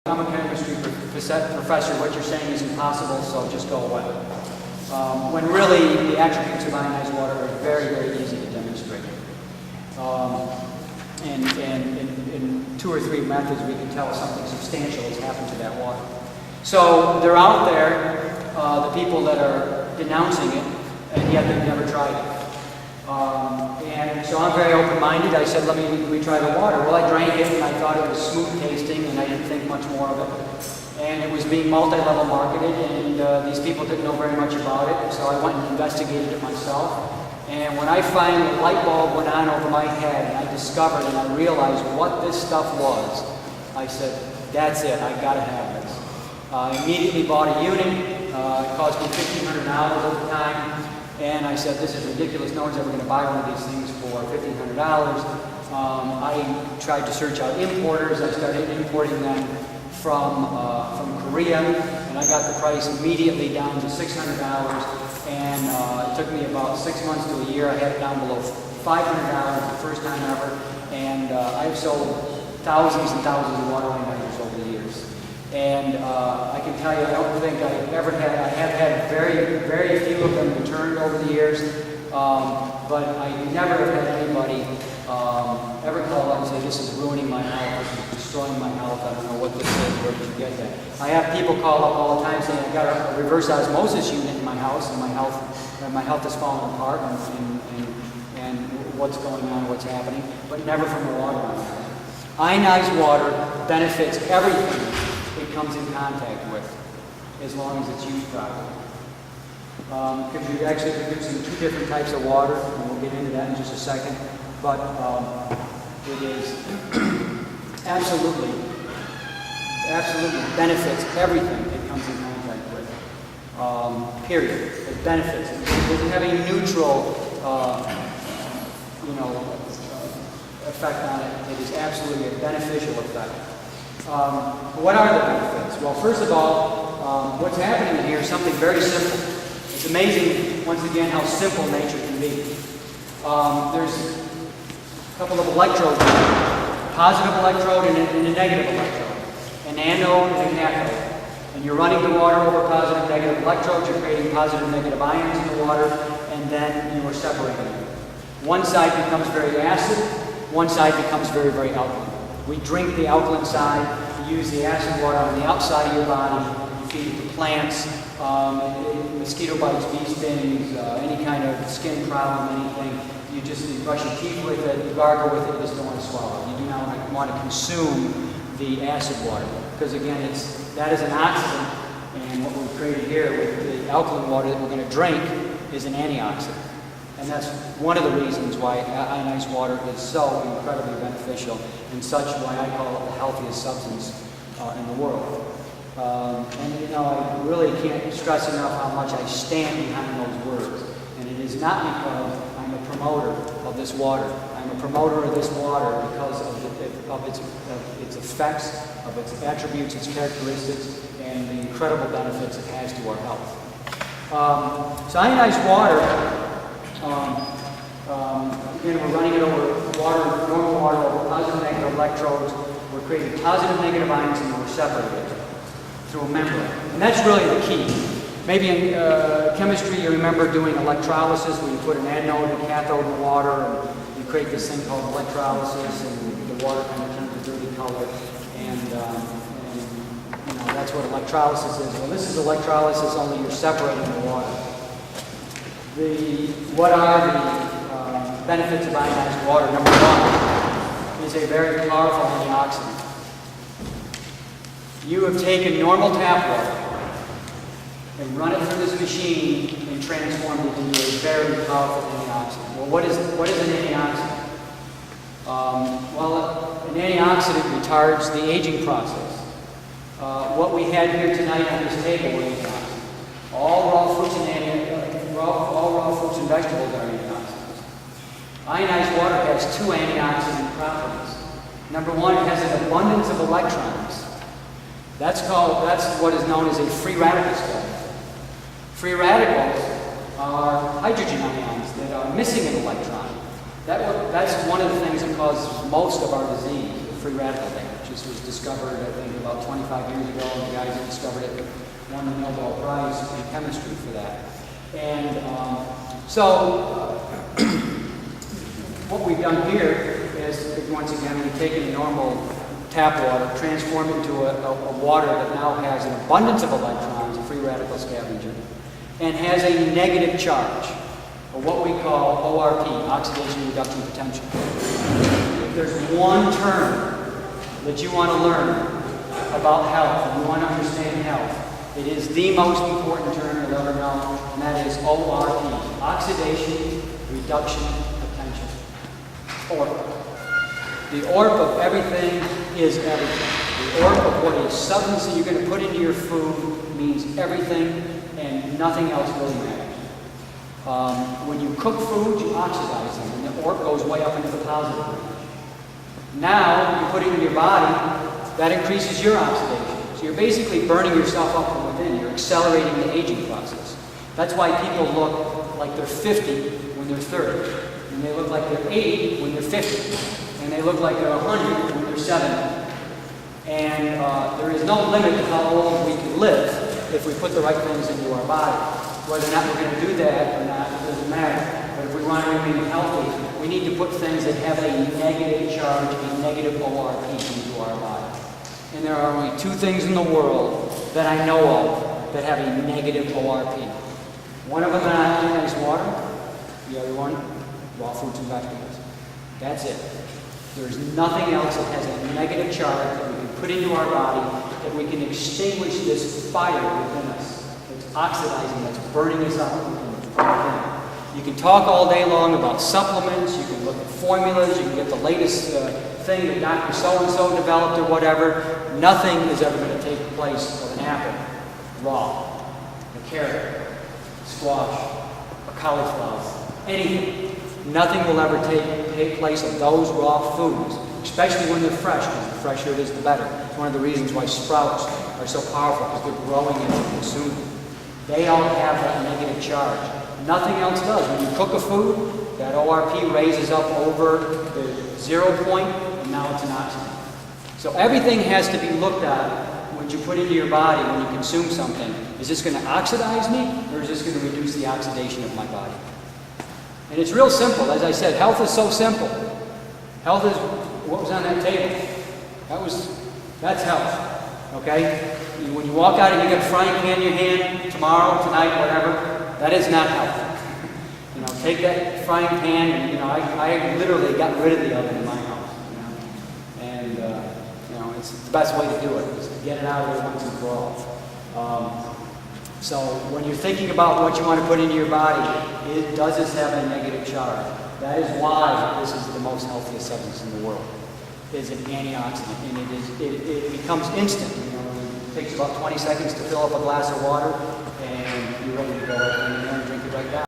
I'm a chemistry professor, what you're saying is impossible, so just go away. When really the attributes of ionized water are very, very easy to demonstrate. And in 2 or 3 methods we can tell something substantial has happened to that water. So they're out there, the people that are denouncing it, and yet they've never tried it. And so I'm very open-minded. I said, let me try the water. Well, I drank it, and I thought it was smooth tasting, and I didn't think much more of it. And it was being multi-level marketed, and these people didn't know very much about it, so I went and investigated it myself. And when I finally, the light bulb went on over my head, and I discovered and I realized what this stuff was, I said, that's it, I gotta have this. I immediately bought a unit. It cost me $1,500 at the time. And I said, this is ridiculous. No one's ever going to buy one of these things for $1,500. I tried to search out importers. I started importing them from Korea, and I got the price immediately down to $600. And it took me about 6 months to a year. I had it down below $500 the first time ever. And I've sold thousands and thousands of water ionizers over the years. And I can tell you, I don't think I've ever had, I have had very, very few of them returned over the years, but I never have had anybody ever call up and say, this is ruining my health, this is destroying my health, I don't know what this is, where did you get that? I have people call up all the time saying, I've got a reverse osmosis unit in my house, and my health is falling apart, and what's going on, what's happening, but never from the water ionized. Ionized water benefits everything it comes in contact with, as long as it's used properly. Because you're actually producing 2 different types of water, and we'll get into that in just a second, but it is absolutely benefits everything it comes in contact with, period. It benefits. It doesn't have any neutral, effect on it. It is absolutely a beneficial effect. What are the benefits? Well, first of all, what's happening here is something very simple. It's amazing, once again, how simple nature can be. There's a couple of electrodes, a positive electrode and a negative electrode, an anode and a cathode. And you're running the water over positive and negative electrodes, you're creating positive and negative ions in the water, and then you are separating them. One side becomes very acid, one side becomes very, very alkaline. We drink the alkaline side, you use the acid water on the outside of your body, you feed it to plants, mosquito bites, bee stings, any kind of skin problem, anything. You brush your teeth with it, you gargle with it, you just don't want to swallow it. You do not want to consume the acid water, because again, that is an oxidant, and what we've created here with the alkaline water that we're going to drink is an antioxidant. And that's one of the reasons why ionized water is so incredibly beneficial, and such why I call it the healthiest substance in the world. I really can't stress enough how much I stand behind those words. And it is not because I'm a promoter of this water. I'm a promoter of this water because of its effects, of its attributes, its characteristics, and the incredible benefits it has to our health. So ionized water, again, we're running it over normal water over positive and negative electrodes. We're creating positive and negative ions, and we're separating it through a membrane. And that's really the key. Maybe in chemistry you remember doing electrolysis, where you put an anode and cathode in the water, and you create this thing called electrolysis, and the water kind of turns a dirty color. And that's what electrolysis is. Well, this is electrolysis, only you're separating the water. What are the benefits of ionized water? Number one is a very powerful antioxidant. You have taken normal tap water and run it through this machine and transformed it into a very powerful antioxidant. Well, what is an antioxidant? An antioxidant retards the aging process. What we had here tonight on this table were antioxidants. All raw fruits and vegetables are antioxidants. Ionized water has 2 antioxidant properties. Number one, it has an abundance of electrons. That's what is known as a free radical status. Free radicals are hydrogen ions that are missing an electron. That's one of the things that causes most of our disease, free radical damage. This was discovered, I think, about 25 years ago, and the guys that discovered it won the Nobel Prize in chemistry for that. And what we've done here is, once again, we've taken normal tap water, transformed it into a water that now has an abundance of electrons, a free radical scavenger, and has a negative charge, or what we call ORP, Oxidation Reduction Potential. If there's one term that you want to learn about health, and you want to understand health, it is the most important term you'll ever know, and that is ORP, Oxidation Reduction Potential. ORP. The ORP of everything is everything. The ORP of what a substance that you're going to put into your food means everything, and nothing else really matters. When you cook food, you oxidize them, and the ORP goes way up into the positive range. Now, you put it in your body, that increases your oxidation. So you're basically burning yourself up from within. You're accelerating the aging process. That's why people look like they're 50 when they're 30. And they look like they're 80 when they're 50. And they look like they're 100 when they're 70. And there is no limit to how old we can live if we put the right things into our body. Whether or not we're going to do that or not, it doesn't matter. But if we want to remain healthy, we need to put things that have a negative charge, a negative ORP into our body. And there are only two things in the world that I know of that have a negative ORP. One of them is ionized water. The other one, raw fruits and vegetables. That's it. There's nothing else that has a negative charge that we can put into our body, that we can extinguish this fire within us that's oxidizing, that's burning us up from within. You can talk all day long about supplements, you can look at formulas, you can get the latest thing that Dr. So-and-so developed or whatever. Nothing is ever going to take place of an apple, raw, a carrot, squash, a cauliflower, anything. Nothing will ever take place of those raw foods, especially when they're fresh, because the fresher it is, the better. It's one of the reasons why sprouts are so powerful, because they're growing and consuming. They all have that negative charge. Nothing else does. When you cook a food, that ORP raises up over the 0 point, and now it's an oxidant. So everything has to be looked at when you put into your body, when you consume something. Is this going to oxidize me, or is this going to reduce the oxidation of my body? And it's real simple. As I said, health is so simple. Health is what was on that table. That's health. Okay? When you walk out and you get a frying pan in your hand tomorrow, tonight, whatever, that is not health. Take that frying pan, and I literally got rid of the oven in my house. And it's the best way to do it, is to get it out of there once and for all. So when you're thinking about what you want to put into your body, does this have a negative charge? That is why this is the most healthiest substance in the world. It's an antioxidant, and it becomes instant. It takes about 20 seconds to fill up a glass of water, and you're ready to go and drink it right now.